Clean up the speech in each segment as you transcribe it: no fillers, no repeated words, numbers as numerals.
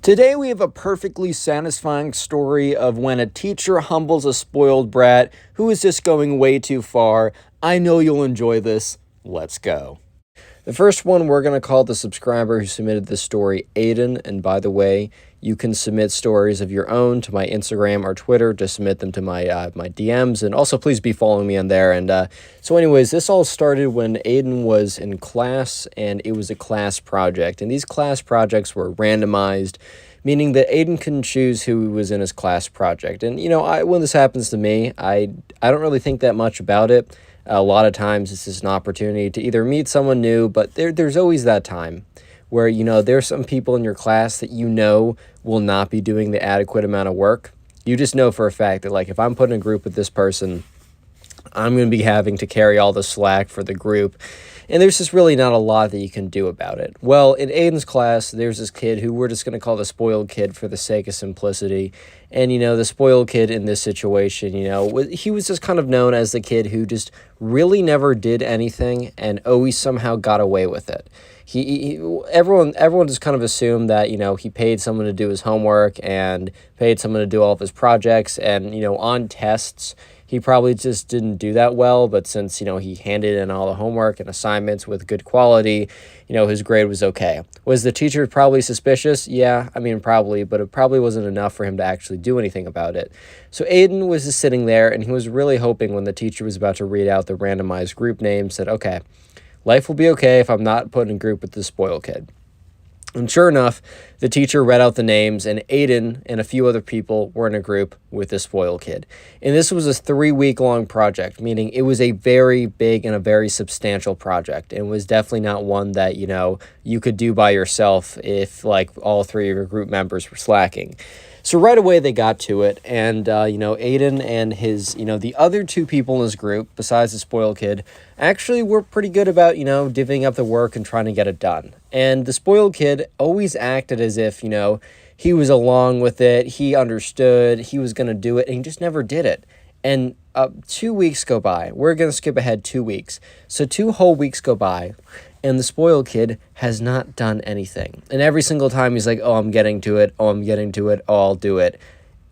Today we have a perfectly satisfying story of when a teacher humbles a spoiled brat who is just going way too far. I know you'll enjoy this. Let's go. The first one we're going to call the subscriber who submitted this story Aiden. And by the way, you can submit stories of your own to my Instagram or Twitter. Just submit them to my DMs. And also please be following me on there. And so anyways, this all started when Aiden was in class and it was a class project. And these class projects were randomized, meaning that Aiden couldn't choose who was in his class project. And, when this happens to me, I don't really think that much about it. A lot of times it's just an opportunity to either meet someone new, but there's always that time where, there's some people in your class that will not be doing the adequate amount of work. You just know for a fact that, if I'm put in a group with this person, I'm going to be having to carry all the slack for the group. And there's just really not a lot that you can do about it. Well, in Aiden's class, there's this kid who we're just going to call the spoiled kid for the sake of simplicity. And, the spoiled kid in this situation, he was just kind of known as the kid who just really never did anything and always somehow got away with it. Everyone just kind of assumed that, he paid someone to do his homework and paid someone to do all of his projects. And, on tests, he probably just didn't do that well, but since, he handed in all the homework and assignments with good quality, his grade was okay. Was the teacher probably suspicious? Yeah, probably, but it probably wasn't enough for him to actually do anything about it. So Aiden was just sitting there, and he was really hoping when the teacher was about to read out the randomized group names that, okay, life will be okay if I'm not put in a group with the spoiled kid. And sure enough, the teacher read out the names, and Aiden and a few other people were in a group with the spoiled kid. And this was a 3-week-long project, meaning it was a very big and a very substantial project, and was definitely not one that, you could do by yourself if, all 3 of your group members were slacking. So right away they got to it, and, Aiden and his, the other 2 people in his group, besides the spoiled kid, actually were pretty good about, divvying up the work and trying to get it done. And the spoiled kid always acted as if, he was along with it, he understood, he was going to do it, and he just never did it. And 2 weeks go by. We're going to skip ahead 2 weeks. So 2 whole weeks go by, and the spoiled kid has not done anything. And every single time he's like, oh, I'm getting to it. Oh, I'm getting to it. Oh, I'll do it.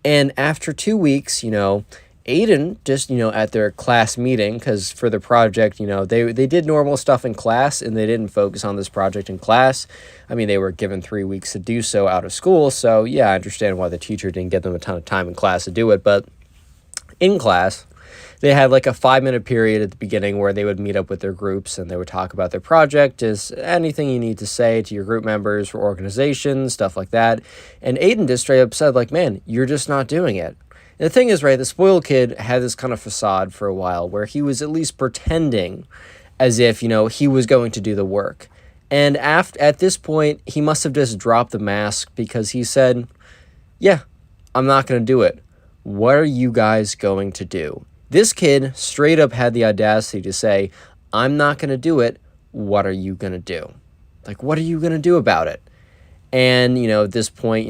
And after 2 weeks, Aiden just, at their class meeting, because for the project, they did normal stuff in class, and they didn't focus on this project in class. They were given 3 weeks to do so out of school. So, yeah, I understand why the teacher didn't give them a ton of time in class to do it. But in class, they had a 5-minute period at the beginning where they would meet up with their groups and they would talk about their project, is anything you need to say to your group members for organization, stuff like that. And Aiden just straight up said, man, you're just not doing it. And the thing is, right, the spoiled kid had this kind of facade for a while where he was at least pretending as if, he was going to do the work. And at this point, he must have just dropped the mask because he said, yeah, I'm not going to do it. What are you guys going to do? This kid straight up had the audacity to say, I'm not going to do it. What are you going to do? What are you going to do about it? And, at this point,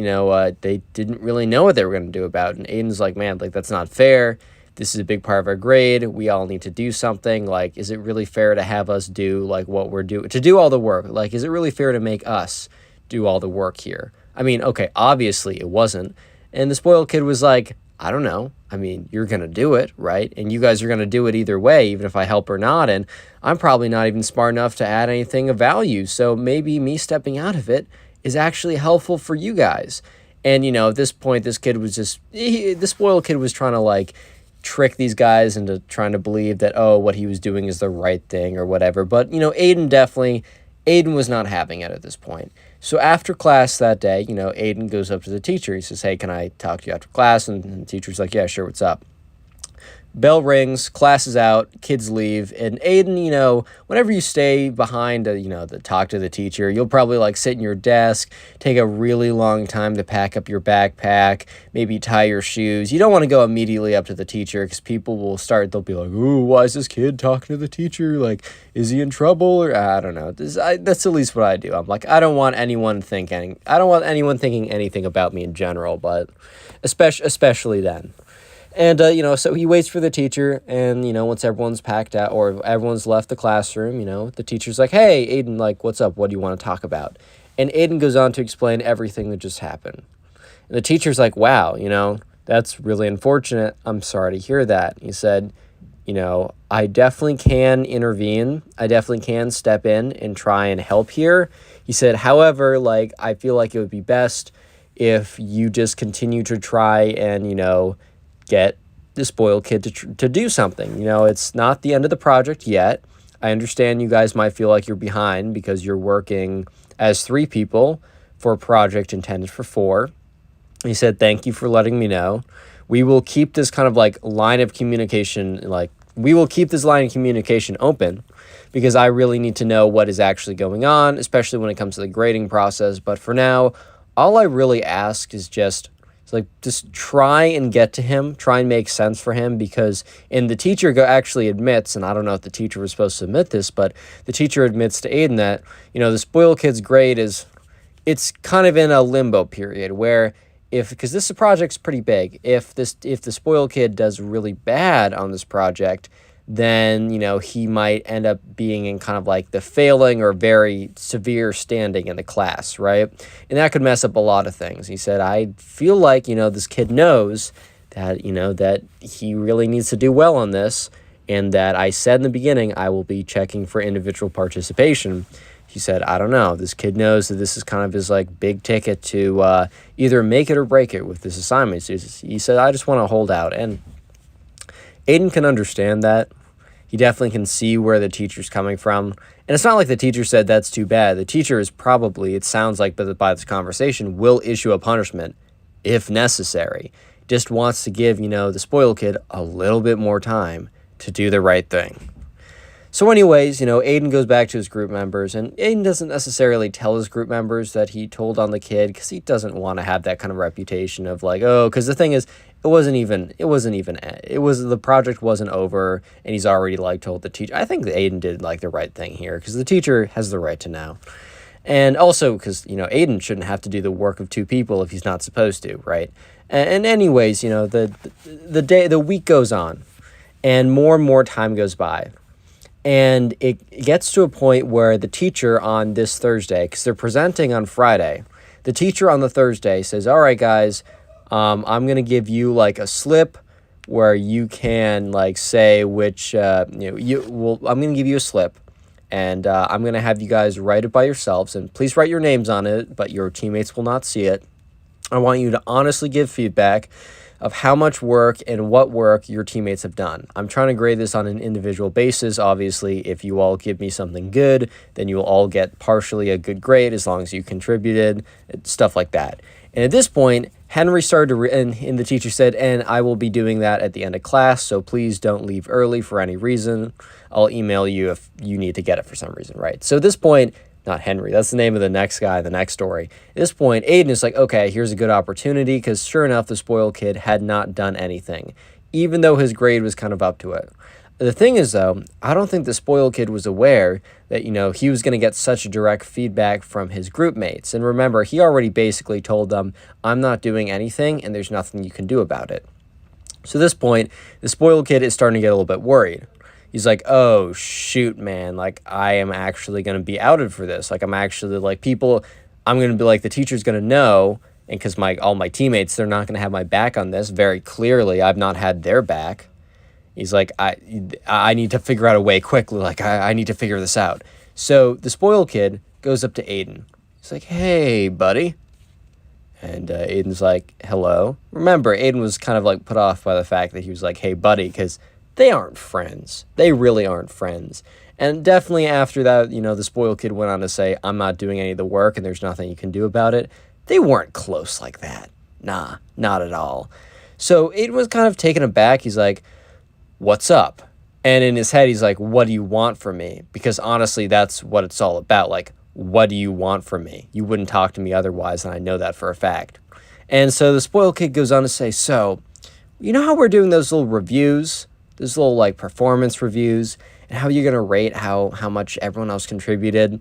they didn't really know what they were going to do about it. And Aiden's like, man, that's not fair. This is a big part of our grade. We all need to do something. Is it really fair to have us do, what we're doing, to do all the work? Is it really fair to make us do all the work here? Okay, obviously it wasn't. And the spoiled kid was like, I don't know. You're going to do it, right? And you guys are going to do it either way, even if I help or not. And I'm probably not even smart enough to add anything of value. So maybe me stepping out of it is actually helpful for you guys. And, at this point, this kid was just, the spoiled kid was trying to trick these guys into trying to believe that, oh, what he was doing is the right thing or whatever. But, Aiden was not having it at this point. So after class that day, Aiden goes up to the teacher. He says, hey, can I talk to you after class? And the teacher's like, yeah, sure, what's up? Bell rings, class is out, kids leave, and Aiden, whenever you stay behind to talk to the teacher, you'll probably sit in your desk, take a really long time to pack up your backpack, maybe tie your shoes. You don't want to go immediately up to the teacher because people they'll be like, ooh, why is this kid talking to the teacher? Is he in trouble? Or I don't know. That's at least what I do. I'm I don't want anyone thinking anything about me in general, but especially then. And, so he waits for the teacher, and, once everyone's packed out or everyone's left the classroom, the teacher's like, hey, Aiden, what's up? What do you want to talk about? And Aiden goes on to explain everything that just happened. And the teacher's like, wow, that's really unfortunate. I'm sorry to hear that. He said, I definitely can intervene. I definitely can step in and try and help here. He said, however, I feel like it would be best if you just continue to try and, get the spoiled kid to do something. It's not the end of the project yet. I understand you guys might feel like you're behind because you're working as 3 people for a project intended for 4. He said, thank you for letting me know. We will keep this kind of line of communication, we will keep this line of communication open because I really need to know what is actually going on, especially when it comes to the grading process. But for now, all I really ask is just try and get to him, try and make sense for him, because, and the teacher actually admits, and I don't know if the teacher was supposed to admit this, but the teacher admits to Aiden that, the spoiled kid's grade it's kind of in a limbo period where because this project's pretty big, if the spoiled kid does really bad on this project, then, he might end up being in kind of the failing or very severe standing in the class, right? And that could mess up a lot of things. He said, I feel like, this kid knows that, that he really needs to do well on this, and that I said in the beginning I will be checking for individual participation. He said, I don't know. This kid knows that this is kind of his big ticket to either make it or break it with this assignment. So he said, I just want to hold out. And Aiden can understand that. He definitely can see where the teacher's coming from. And it's not like the teacher said that's too bad. The teacher is probably, it sounds like by this conversation, will issue a punishment if necessary. Just wants to give, the spoiled kid a little bit more time to do the right thing. So anyways, Aiden goes back to his group members, and Aiden doesn't necessarily tell his group members that he told on the kid because he doesn't want to have that kind of reputation of because the thing is, the project wasn't over, and he's already told the teacher. I think that Aiden did the right thing here because the teacher has the right to know. And also because, Aiden shouldn't have to do the work of 2 people if he's not supposed to, right? And anyways, the week goes on, and more time goes by. And it gets to a point where the teacher on this Thursday, because they're presenting on Friday, the teacher on the Thursday says, all right, guys, I'm going to give you a slip where you can say which, I'm going to give you a slip, and I'm going to have you guys write it by yourselves, and please write your names on it, but your teammates will not see it. I want you to honestly give feedback of how much work and what work your teammates have done. I'm trying to grade this on an individual basis. Obviously, if you all give me something good, then you will all get partially a good grade as long as you contributed, stuff like that. And at this point, Henry started to, and the teacher said, and I will be doing that at the end of class, so please don't leave early for any reason. I'll email you if you need to get it for some reason, right? So at this point, not Henry, that's the name of the next guy, the next story. At this point, Aiden is like, okay, here's a good opportunity, because sure enough, the spoiled kid had not done anything, even though his grade was kind of up to it. The thing is, though, I don't think the spoiled kid was aware that, he was going to get such direct feedback from his group mates. And remember, he already basically told them, I'm not doing anything, and there's nothing you can do about it. So at this point, the spoiled kid is starting to get a little bit worried. He's like, oh, shoot, man, I am actually going to be outed for this. I'm actually, I'm going to be the teacher's going to know, and because all my teammates, they're not going to have my back on this. Very clearly, I've not had their back. He's like, I need to figure out a way quickly. I need to figure this out. So the spoiled kid goes up to Aiden. He's like, hey, buddy. And Aiden's like, hello. Remember, Aiden was kind of put off by the fact that he was like, hey, buddy, because they aren't friends. They really aren't friends. And definitely after that, the spoiled kid went on to say, I'm not doing any of the work and there's nothing you can do about it. They weren't close like that. Nah, not at all. So Aiden was kind of taken aback. He's like, what's up? And in his head, he's like, what do you want from me? Because honestly, that's what it's all about. What do you want from me? You wouldn't talk to me otherwise, and I know that for a fact. And so the spoiled kid goes on to say, so, you know how we're doing those little reviews? Those little, performance reviews? And how you're going to rate how much everyone else contributed?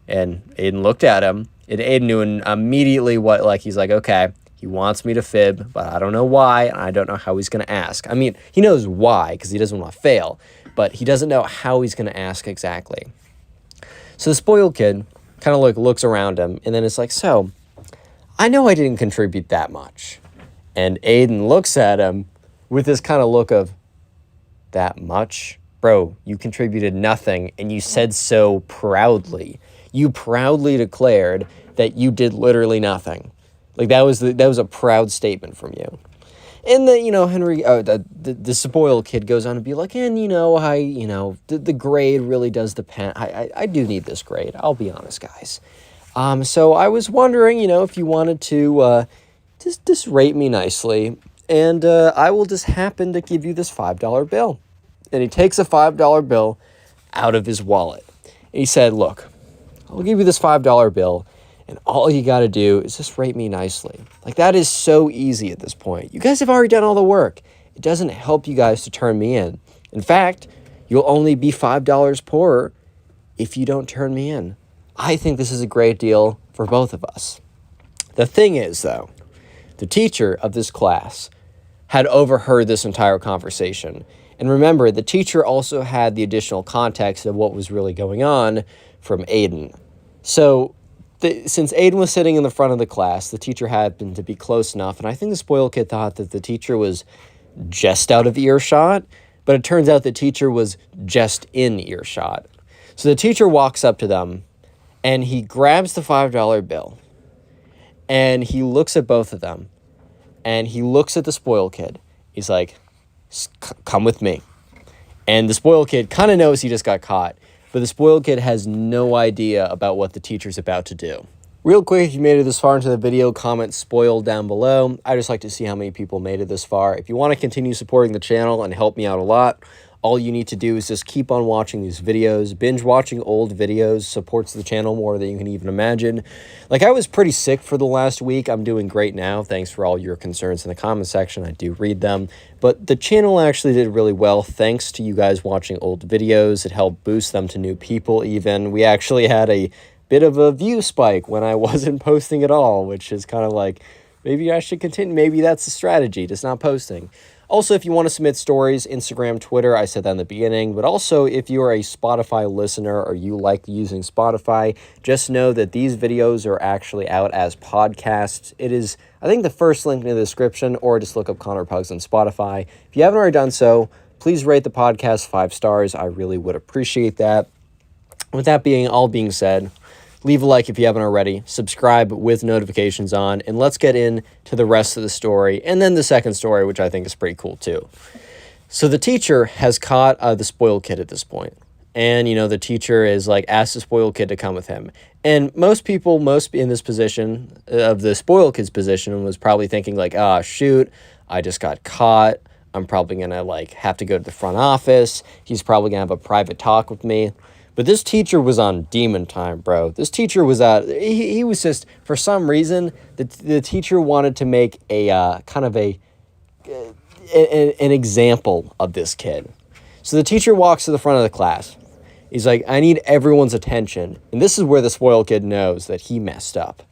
And Aiden looked at him, and Aiden knew immediately what, he's like, okay, he wants me to fib, but I don't know why, and I don't know how he's going to ask. I mean, he knows why, because he doesn't want to fail, but he doesn't know how he's going to ask exactly. So the spoiled kid kind of looks around him, and then it's like, so, I know I didn't contribute that much. And Aiden looks at him with this kind of look of, that much? Bro, you contributed nothing, and you said so proudly. You proudly declared that you did literally nothing. Like, that was a proud statement from you. And Henry, the spoiled kid goes on to be like, and the grade really does depend. I do need this grade. I'll be honest, guys. So I was wondering, if you wanted to just rate me nicely, and I will just happen to give you this $5 bill. And he takes a $5 bill out of his wallet. And he said, look, I'll give you this $5 bill, and all you got to do is just rate me nicely. Like, that is so easy at this point. You guys have already done all the work. It doesn't help you guys to turn me in. In fact, you'll only be $5 poorer if you don't turn me in. I think this is a great deal for both of us. The thing is, though, the teacher of this class had overheard this entire conversation. And remember, the teacher also had the additional context of what was really going on from Aiden. So since Aiden was sitting in the front of the class, the teacher happened to be close enough. And I think the spoiled kid thought that the teacher was just out of earshot. But it turns out the teacher was just in earshot. So the teacher walks up to them, and he grabs the $5 bill. And he looks at both of them. And he looks at the spoiled kid. He's like, come with me. And the spoiled kid kind of knows he just got caught, but the spoiled kid has no idea about what the teacher's about to do. Real quick, if you made it this far into the video, comment spoiled down below. I just like to see how many people made it this far. If you want to continue supporting the channel and help me out a lot, all you need to do is just keep on watching these videos. Binge watching old videos supports the channel more than you can even imagine. Like, I was pretty sick for the last week. I'm doing great now. Thanks for all your concerns in the comment section. I do read them. But the channel actually did really well thanks to you guys watching old videos. It helped boost them to new people even. We actually had a bit of a view spike when I wasn't posting at all, which is kind of like, maybe I should continue. Maybe that's the strategy, just not posting. Also, if you want to submit stories, Instagram, Twitter, I said that in the beginning, but also if you are a Spotify listener or you like using Spotify, just know that these videos are actually out as podcasts. It is, I think, the first link in the description, or just look up Connor Pugs on Spotify. If you haven't already done so, please rate the podcast 5 stars. I really would appreciate that. With that being said, leave a like if you haven't already, subscribe with notifications on, and let's get into the rest of the story, and then the second story, which I think is pretty cool too. So the teacher has caught the spoiled kid at this point, and, the teacher is like, asked the spoiled kid to come with him. And most people, in this position, of the spoiled kid's position, was probably thinking like, ah, shoot, I just got caught. I'm probably going to, have to go to the front office. He's probably going to have a private talk with me. But this teacher was on demon time, bro. This teacher was he was just, for some reason, the teacher wanted to make a kind of an example of this kid. So the teacher walks to the front of the class. He's like, I need everyone's attention. And this is where the spoiled kid knows that he messed up.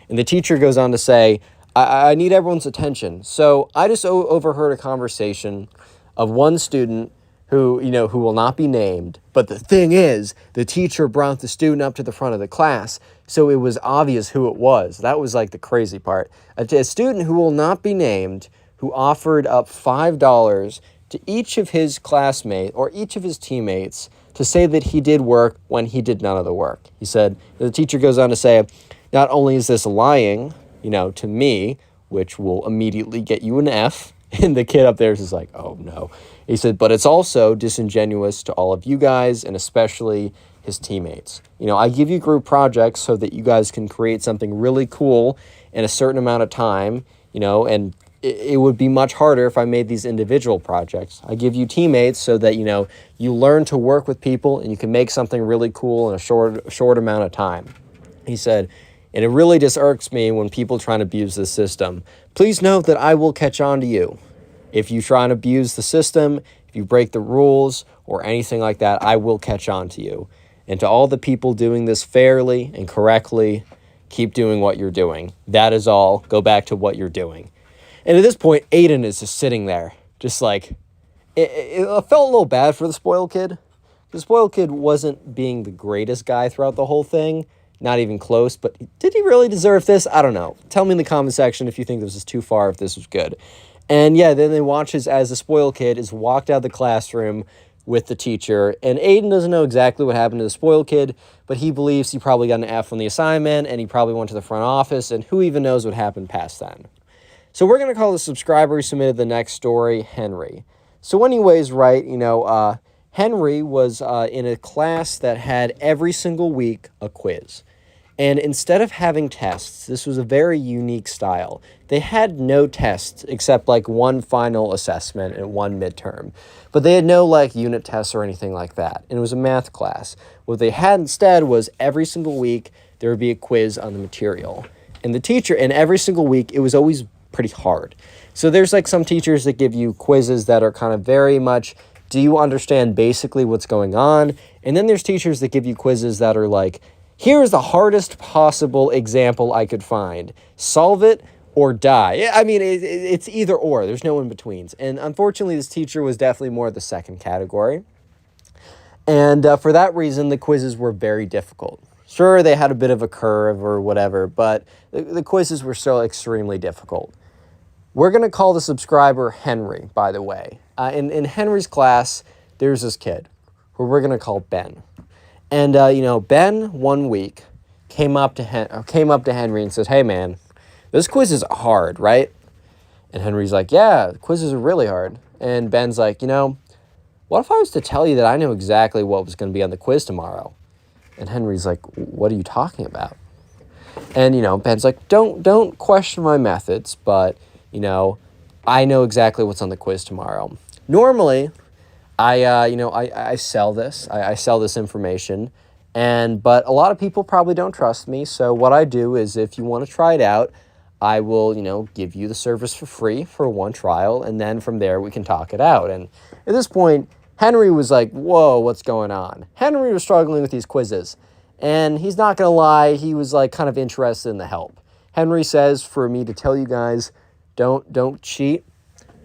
And the teacher goes on to say, I need everyone's attention. So I just overheard a conversation of one student who will not be named. But the thing is, the teacher brought the student up to the front of the class, so it was obvious who it was. That was like the crazy part. A student who will not be named, who offered up $5 to each of his classmates or each of his teammates to say that he did work when he did none of the work. He said, the teacher goes on to say, not only is this lying, to me, which will immediately get you an F, and the kid up there is just like, oh no. He said, but it's also disingenuous to all of you guys, and especially his teammates. I give you group projects so that you guys can create something really cool in a certain amount of time, and it would be much harder if I made these individual projects. I give you teammates so that, you learn to work with people and you can make something really cool in a short amount of time. He said, and it really just irks me when people try to abuse the system. Please note that I will catch on to you. If you try and abuse the system, if you break the rules or anything like that, I will catch on to you. And to all the people doing this fairly and correctly, keep doing what you're doing. That is all. Go back to what you're doing. And at this point, Aiden is just sitting there, just like, it felt a little bad for the spoiled kid. The spoiled kid wasn't being the greatest guy throughout the whole thing, not even close, but did he really deserve this? I don't know. Tell me in the comment section if you think this is too far, if this was good. And yeah, then they watch as the spoiled kid is walked out of the classroom with the teacher, and Aiden doesn't know exactly what happened to the spoiled kid, but he believes he probably got an F on the assignment, and he probably went to the front office, and who even knows what happened past then. So we're going to call the subscriber who submitted the next story Henry. So anyways, right, Henry was in a class that had every single week a quiz. And instead of having tests, this was a very unique style. They had no tests except like one final assessment and one midterm. But they had no like unit tests or anything like that. And it was a math class. What they had instead was every single week there would be a quiz on the material. And the teacher, and every single week, it was always pretty hard. So there's like some teachers that give you quizzes that are kind of very much, do you understand basically what's going on? And then there's teachers that give you quizzes that are like, here's the hardest possible example I could find. Solve it or die. I mean, it's either or. There's no in-betweens. And unfortunately, this teacher was definitely more the second category. And for that reason, the quizzes were very difficult. Sure, they had a bit of a curve or whatever, but the quizzes were still extremely difficult. We're going to call the subscriber Henry, by the way. In Henry's class, there's this kid who we're going to call Ben. And, Ben, one week, came up to Henry and said, hey, man, this quiz is hard, right? And Henry's like, yeah, quizzes are really hard. And Ben's like, what if I was to tell you that I know exactly what was going to be on the quiz tomorrow? And Henry's like, what are you talking about? And, Ben's like, don't question my methods, but, I know exactly what's on the quiz tomorrow. Normally, I sell this. I sell this information, but a lot of people probably don't trust me. So what I do is, if you want to try it out, I will, give you the service for free for one trial, and then from there we can talk it out. And at this point, Henry was like, whoa, what's going on? Henry was struggling with these quizzes, and he's not gonna lie, he was like kind of interested in the help. Henry says for me to tell you guys, don't cheat.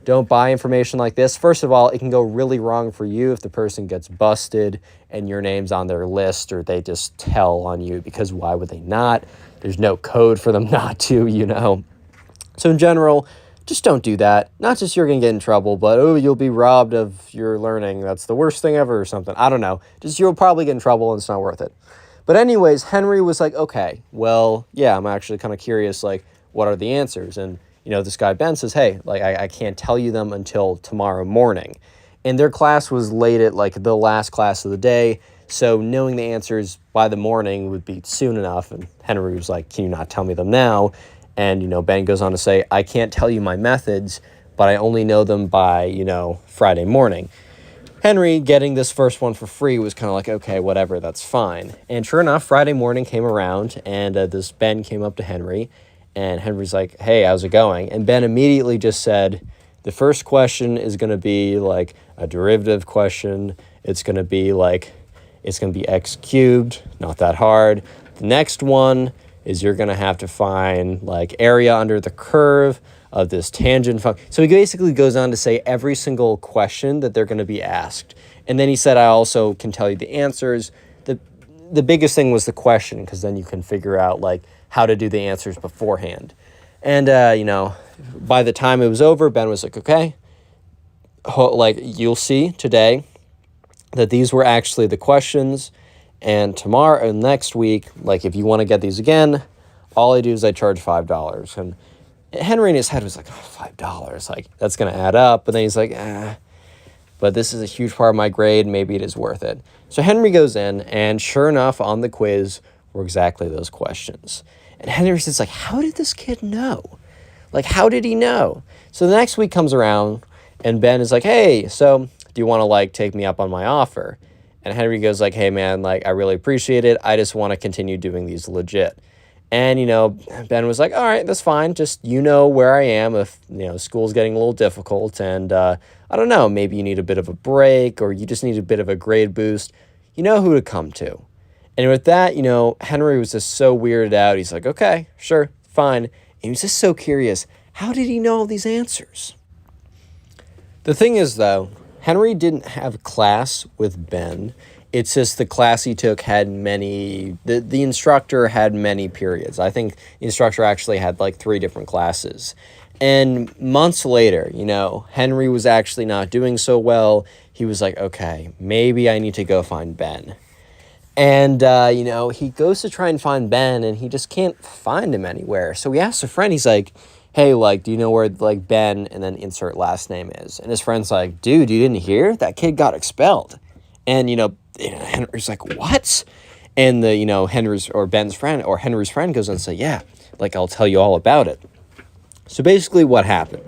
Don't buy information like this. First of all, it can go really wrong for you if the person gets busted and your name's on their list, or they just tell on you, because why would they not? There's no code for them not to, So in general, just don't do that. Not just you're going to get in trouble, but, you'll be robbed of your learning. That's the worst thing ever or something. I don't know. Just you'll probably get in trouble and it's not worth it. But anyways, Henry was like, okay, well, yeah, I'm actually kind of curious, like, what are the answers? And this guy, Ben, says, hey, like, I can't tell you them until tomorrow morning. And their class was late at, like, the last class of the day, so knowing the answers by the morning would be soon enough. And Henry was like, can you not tell me them now? And, Ben goes on to say, I can't tell you my methods, but I only know them by, Friday morning. Henry, getting this first one for free, was kind of like, okay, whatever, that's fine. And sure enough, Friday morning came around, and this Ben came up to Henry. And Henry's like, hey, how's it going? And Ben immediately just said, the first question is going to be like a derivative question. It's going to be x cubed, not that hard. The next one is you're going to have to find like area under the curve of this tangent function. So he basically goes on to say every single question that they're going to be asked. And then he said, I also can tell you the answers. The biggest thing was the question, because then you can figure out like how to do the answers beforehand. And, by the time it was over, Ben was like, okay, you'll see today that these were actually the questions. And tomorrow and next week, like, if you want to get these again, all I do is I charge $5. And Henry in his head was like, $5, like, that's going to add up. But then he's like, but this is a huge part of my grade. Maybe it is worth it. So Henry goes in, and sure enough, on the quiz were exactly those questions. And Henry says, like, how did this kid know? Like, how did he know? So the next week comes around, and Ben is like, hey, so do you want to, like, take me up on my offer? And Henry goes like, hey, man, like, I really appreciate it. I just want to continue doing these legit. And, Ben was like, all right, that's fine. Just, where I am if, school's getting a little difficult. And I don't know, maybe you need a bit of a break, or you just need a bit of a grade boost. You know who to come to. And with that, Henry was just so weirded out. He's like, okay, sure, fine. And he was just so curious. How did he know all these answers? The thing is, though, Henry didn't have class with Ben It's just the class he took had the instructor had many periods. I think the instructor actually had like 3 different classes. And months later, Henry was actually not doing so well. He was like, okay, maybe I need to go find Ben. And, he goes to try and find Ben, and he just can't find him anywhere. So he asks a friend, he's like, hey, like, do you know where, like, Ben and then insert last name is? And his friend's like, dude, you didn't hear? That kid got expelled. And, Henry's like, what? And Henry's friend goes and say, yeah, like, I'll tell you all about it. So basically what happened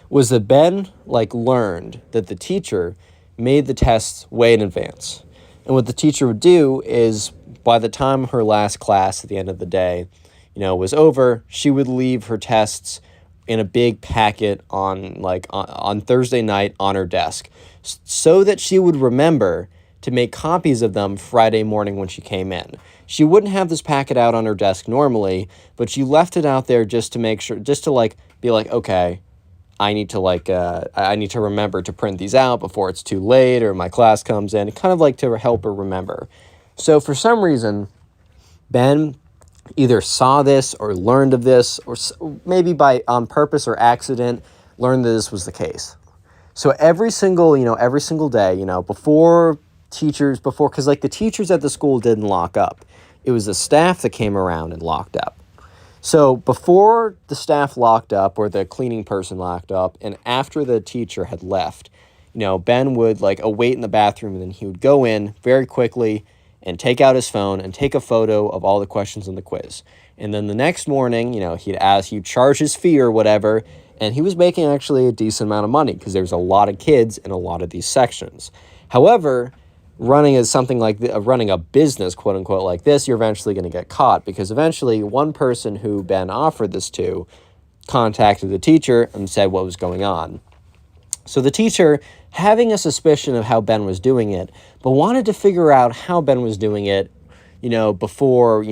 was that Ben, like, learned that the teacher made the tests way in advance. And what the teacher would do is, by the time her last class at the end of the day, was over, she would leave her tests in a big packet on Thursday night on her desk, so that she would remember to make copies of them Friday morning when she came in. She wouldn't have this packet out on her desk normally, but she left it out there just to make sure, just to be like, okay, I need to remember to print these out before it's too late or my class comes in, kind of like to help her remember. So for some reason, Ben either saw this or learned of this, or maybe on purpose or accident, learned that this was the case. So every single day, because like the teachers at the school didn't lock up. It was the staff that came around and locked up. So before the staff locked up or the cleaning person locked up, and after the teacher had left, Ben would await in the bathroom, and then he would go in very quickly and take out his phone and take a photo of all the questions in the quiz. And then the next morning, he'd charge his fee or whatever, and he was making actually a decent amount of money because there's a lot of kids in a lot of these sections. However, running a business, quote unquote, like this, you're eventually going to get caught, because eventually one person who Ben offered this to contacted the teacher and said what was going on. So the teacher, having a suspicion of how Ben was doing it, but wanted to figure out how Ben was doing it, before,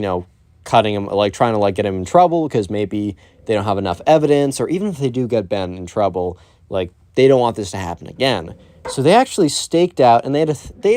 cutting him, trying to get him in trouble, because maybe they don't have enough evidence, or even if they do get Ben in trouble, they don't want this to happen again. So they actually staked out, and they had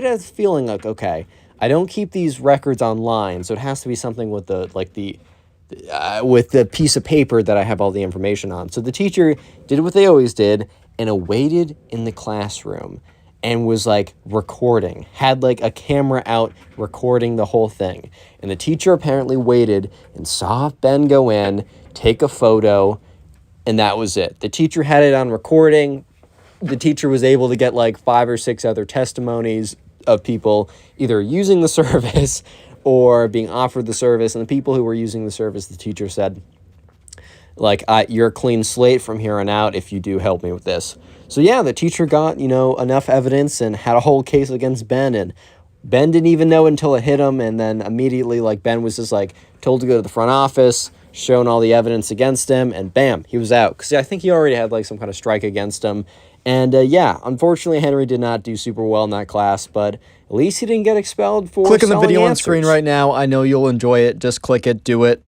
a feeling like, okay, I don't keep these records online, so it has to be something with with the piece of paper that I have all the information on. So the teacher did what they always did and waited in the classroom and was recording, had a camera out recording the whole thing. And the teacher apparently waited and saw Ben go in, take a photo, and that was it. The teacher had it on recording. The teacher was able to get 5 or 6 other testimonies of people either using the service or being offered the service. And the people who were using the service, the teacher said, you're a clean slate from here on out if you do help me with this. So yeah, the teacher got, enough evidence and had a whole case against Ben, and Ben didn't even know until it hit him. And then immediately, Ben was just told to go to the front office, shown all the evidence against him, and bam, he was out. Because I think he already had some kind of strike against him. And yeah, unfortunately, Henry did not do super well in that class, but at least he didn't get expelled for Click on the video selling on answers. screen right now. I know you'll enjoy it. Just click it, do it.